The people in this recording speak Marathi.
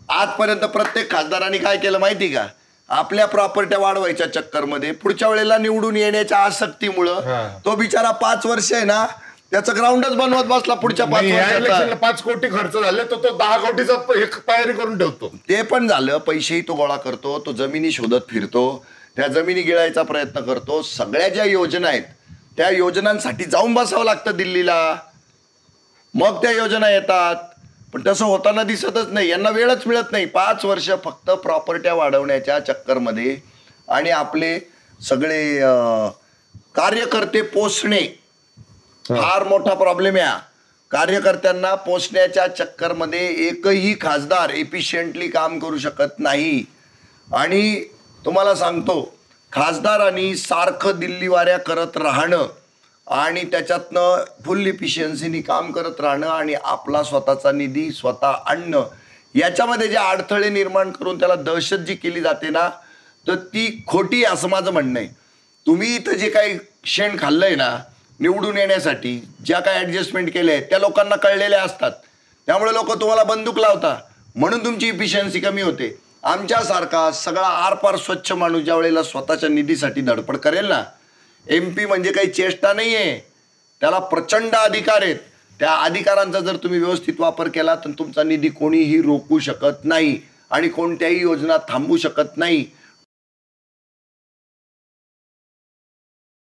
आजपर्यंत प्रत्येक खासदारांनी काय केलं माहिती का? आपल्या प्रॉपर्ट्या वाढवायच्या चक्करमध्ये पुढच्या वेळेला निवडून येण्याच्या आसक्तीमुळं तो बिचारा 5 वर्ष आहे ना त्याचं ग्राउंडच बनवत बसला. पुढच्या 5 वर्षात 5 कोटी खर्च झाले तो 10 कोटीचा तयारी करून ठेवतो. ते पण झालं, पैसेही तो गोळा करतो, तो जमिनी शोधत फिरतो, त्या जमिनी गिळायचा प्रयत्न करतो. सगळ्या ज्या योजना आहेत त्या योजनांसाठी जाऊन बसावं लागतं दिल्लीला, मग त्या योजना येतात. पण तसं होताना दिसतच नाही, यांना वेळच मिळत नाही. 5 वर्ष फक्त प्रॉपर्ट्या वाढवण्याच्या चक्करमध्ये आणि आपले सगळे कार्यकर्ते पोचणे फार मोठा प्रॉब्लेम आहे. कार्यकर्त्यांना पोचण्याच्या चक्करमध्ये एकही खासदार एफिशियंटली काम करू शकत नाही. आणि तुम्हाला सांगतो, खासदारांनी सारखं दिल्लीवाऱ्या करत राहणं आणि त्याच्यातनं फुल इफिशियन्सीनी काम करत राहणं आणि आपला स्वतःचा निधी स्वतः आणणं, याच्यामध्ये जे अडथळे निर्माण करून त्याला दहशत जी केली जाते ना, तर ती खोटी असं माझं म्हणणं आहे. तुम्ही इथं जे काही शेण खाल्लंय ना निवडून येण्यासाठी, ज्या काही ॲडजस्टमेंट केल्या आहेत त्या लोकांना कळलेल्या असतात. त्यामुळे लोक तुम्हाला बंदूक लावता, म्हणून तुमची इफिशियन्सी कमी होते. आमच्यासारखा सगळा आरपार स्वच्छ माणूस ज्या वेळेला स्वतःच्या निधीसाठी धडपड करेल ना, MP म्हणजे काही चेष्टा नाही आहे, त्याला प्रचंड अधिकार आहेत. त्या अधिकारांचा जर तुम्ही व्यवस्थित वापर केला तर तुमचा निधी कोणीही रोखू शकत नाही आणि कोणत्याही योजना थांबवू शकत नाही.